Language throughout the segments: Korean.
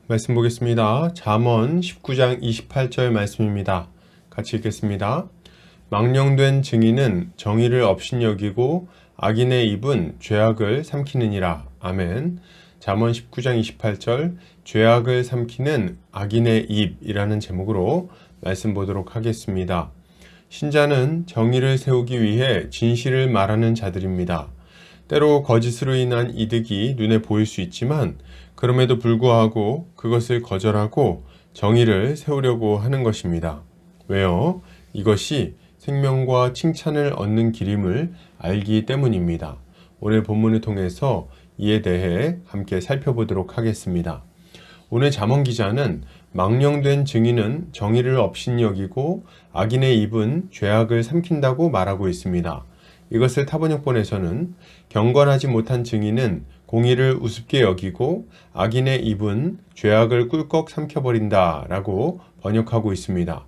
말씀 보겠습니다. 잠언 19장 28절 말씀입니다. 같이 읽겠습니다. 망령된 증인은 정의를 업신여기고 악인의 입은 죄악을 삼키느니라. 아멘. 잠언 19장 28절 죄악을 삼키는 악인의 입이라는 제목으로 말씀 보도록 하겠습니다. 신자는 정의를 세우기 위해 진실을 말하는 자들입니다. 때로 거짓으로 인한 이득이 눈에 보일 수 있지만 그럼에도 불구하고 그것을 거절하고 정의를 세우려고 하는 것입니다. 왜요? 이것이 생명과 칭찬을 얻는 길임을 알기 때문입니다. 오늘 본문을 통해서 이에 대해 함께 살펴보도록 하겠습니다. 오늘 잠언 기자는 망령된 증인은 정의를 업신여기고 악인의 입은 죄악을 삼킨다고 말하고 있습니다. 이것을 타번역본에서는 경건하지 못한 증인은 공의를 우습게 여기고 악인의 입은 죄악을 꿀꺽 삼켜버린다 라고 번역하고 있습니다.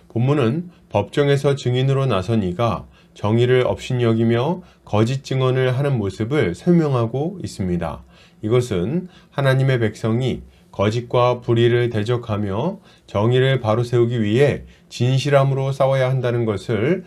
본문은 법정에서 증인으로 나선 이가 정의를 업신여기며 거짓 증언을 하는 모습을 설명하고 있습니다. 이것은 하나님의 백성이 거짓과 불의를 대적하며 정의를 바로 세우기 위해 진실함으로 싸워야 한다는 것을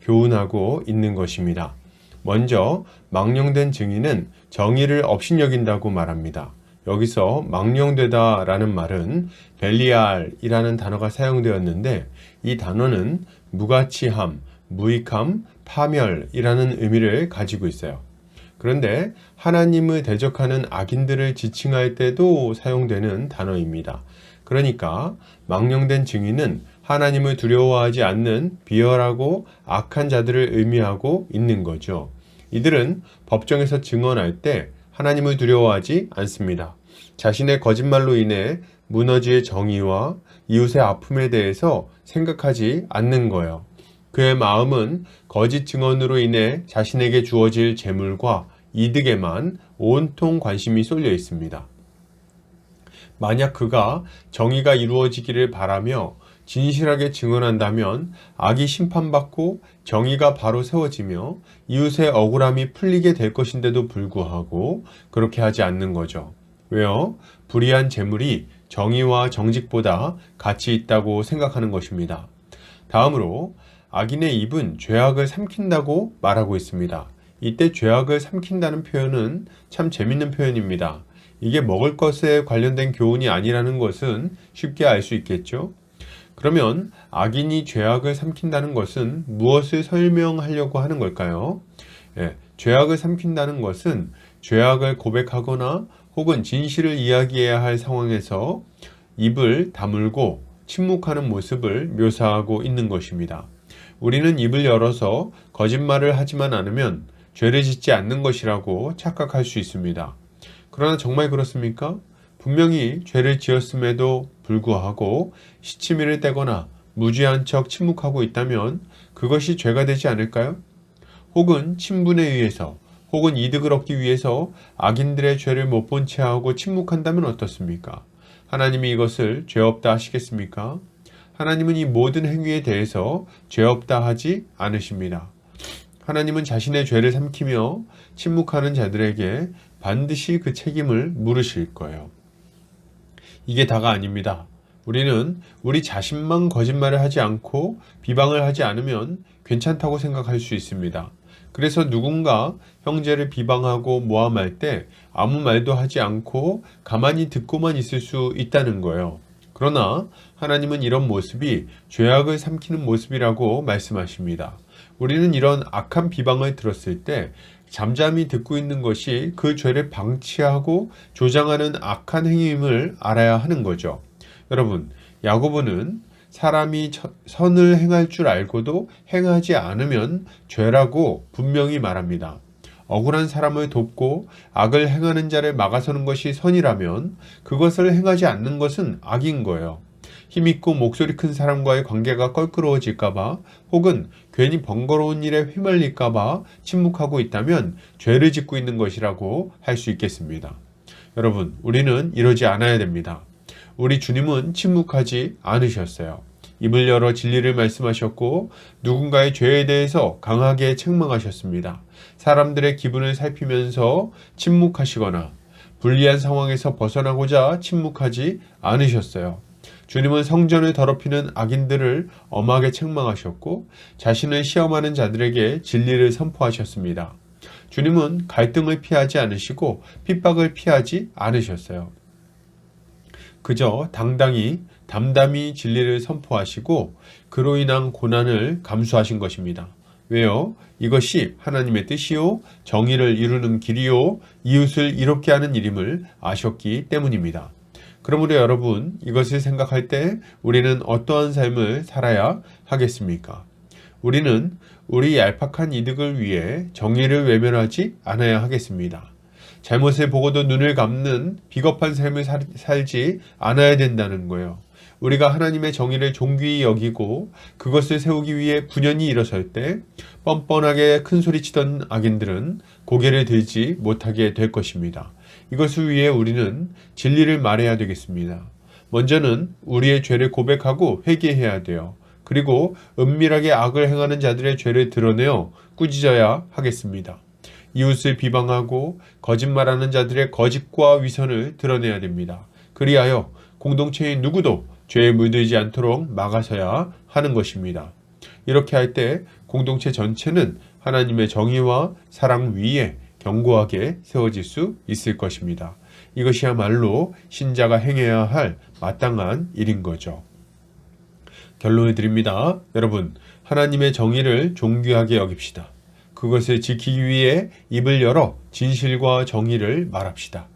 교훈하고 있는 것입니다. 먼저 망령된 증인은 정의를 업신여긴다고 말합니다. 여기서 망령되다 라는 말은 벨리알이라는 단어가 사용되었는데 이 단어는 무가치함, 무익함, 파멸이라는 의미를 가지고 있어요. 그런데 하나님을 대적하는 악인들을 지칭할 때도 사용되는 단어입니다. 그러니까 망령된 증인은 하나님을 두려워하지 않는 비열하고 악한 자들을 의미하고 있는 거죠. 이들은 법정에서 증언할 때 하나님을 두려워하지 않습니다. 자신의 거짓말로 인해 무너질 정의와 이웃의 아픔에 대해서 생각하지 않는 거예요. 그의 마음은 거짓 증언으로 인해 자신에게 주어질 재물과 이득에만 온통 관심이 쏠려 있습니다. 만약 그가 정의가 이루어지기를 바라며 진실하게 증언한다면 악이 심판받고 정의가 바로 세워지며 이웃의 억울함이 풀리게 될 것인데도 불구하고 그렇게 하지 않는 거죠. 왜요? 불의한 재물이 정의와 정직보다 가치 있다고 생각하는 것입니다. 다음으로 악인의 입은 죄악을 삼킨다고 말하고 있습니다. 이때 죄악을 삼킨다는 표현은 참 재밌는 표현입니다. 이게 먹을 것에 관련된 교훈이 아니라는 것은 쉽게 알 수 있겠죠? 그러면 악인이 죄악을 삼킨다는 것은 무엇을 설명하려고 하는 걸까요? 죄악을 삼킨다는 것은 죄악을 고백하거나 혹은 진실을 이야기해야 할 상황에서 입을 다물고 침묵하는 모습을 묘사하고 있는 것입니다. 우리는 입을 열어서 거짓말을 하지만 않으면 죄를 짓지 않는 것이라고 착각할 수 있습니다. 그러나 정말 그렇습니까? 분명히 죄를 지었음에도 불구하고 시치미를 떼거나 무지한 척 침묵하고 있다면 그것이 죄가 되지 않을까요? 혹은 친분에 의해서 혹은 이득을 얻기 위해서 악인들의 죄를 못 본 채 하고 침묵한다면 어떻습니까? 하나님이 이것을 죄 없다 하시겠습니까? 하나님은 이 모든 행위에 대해서 죄 없다 하지 않으십니다. 하나님은 자신의 죄를 삼키며 침묵하는 자들에게 반드시 그 책임을 물으실 거예요. 이게 다가 아닙니다. 우리는 우리 자신만 거짓말을 하지 않고 비방을 하지 않으면 괜찮다고 생각할 수 있습니다. 그래서 누군가 형제를 비방하고 모함할 때 아무 말도 하지 않고 가만히 듣고만 있을 수 있다는 거예요. 그러나 하나님은 이런 모습이 죄악을 삼키는 모습이라고 말씀하십니다. 우리는 이런 악한 비방을 들었을 때 잠잠히 듣고 있는 것이 그 죄를 방치하고 조장하는 악한 행위임을 알아야 하는 거죠. 여러분, 야고보는 사람이 선을 행할 줄 알고도 행하지 않으면 죄라고 분명히 말합니다. 억울한 사람을 돕고 악을 행하는 자를 막아서는 것이 선이라면 그것을 행하지 않는 것은 악인 거예요. 힘있고 목소리 큰 사람과의 관계가 껄끄러워질까봐 혹은 괜히 번거로운 일에 휘말릴까봐 침묵하고 있다면 죄를 짓고 있는 것이라고 할 수 있겠습니다. 여러분, 우리는 이러지 않아야 됩니다. 우리 주님은 침묵하지 않으셨어요. 입을 열어 진리를 말씀하셨고 누군가의 죄에 대해서 강하게 책망하셨습니다. 사람들의 기분을 살피면서 침묵하시거나 불리한 상황에서 벗어나고자 침묵하지 않으셨어요. 주님은 성전을 더럽히는 악인들을 엄하게 책망하셨고 자신을 시험하는 자들에게 진리를 선포하셨습니다. 주님은 갈등을 피하지 않으시고 핍박을 피하지 않으셨어요. 그저 당당히 담담히 진리를 선포하시고 그로 인한 고난을 감수하신 것입니다. 왜요? 이것이 하나님의 뜻이요, 정의를 이루는 길이요, 이웃을 이롭게 하는 일임을 아셨기 때문입니다. 그러므로 여러분, 이것을 생각할 때 우리는 어떠한 삶을 살아야 하겠습니까? 우리는 우리 얄팍한 이득을 위해 정의를 외면하지 않아야 하겠습니다. 잘못을 보고도 눈을 감는 비겁한 삶을 살지 않아야 된다는 거예요. 우리가 하나님의 정의를 존귀히 여기고 그것을 세우기 위해 분연히 일어설 때 뻔뻔하게 큰소리치던 악인들은 고개를 들지 못하게 될 것입니다. 이것을 위해 우리는 진리를 말해야 되겠습니다. 먼저는 우리의 죄를 고백하고 회개해야 돼요. 그리고 은밀하게 악을 행하는 자들의 죄를 드러내어 꾸짖어야 하겠습니다. 이웃을 비방하고 거짓말하는 자들의 거짓과 위선을 드러내야 됩니다. 그리하여 공동체의 누구도 죄에 물들지 않도록 막아서야 하는 것입니다. 이렇게 할 때 공동체 전체는 하나님의 정의와 사랑 위에 견고하게 세워질 수 있을 것입니다. 이것이야말로 신자가 행해야 할 마땅한 일인 거죠. 결론을 드립니다. 여러분, 하나님의 정의를 존귀하게 여깁시다. 그것을 지키기 위해 입을 열어 진실과 정의를 말합시다.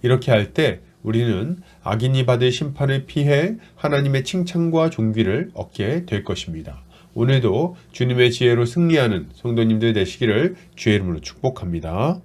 이렇게 할 때 우리는 악인이 받을 심판을 피해 하나님의 칭찬과 존귀를 얻게 될 것입니다. 오늘도 주님의 지혜로 승리하는 성도님들 되시기를 주의 이름으로 축복합니다.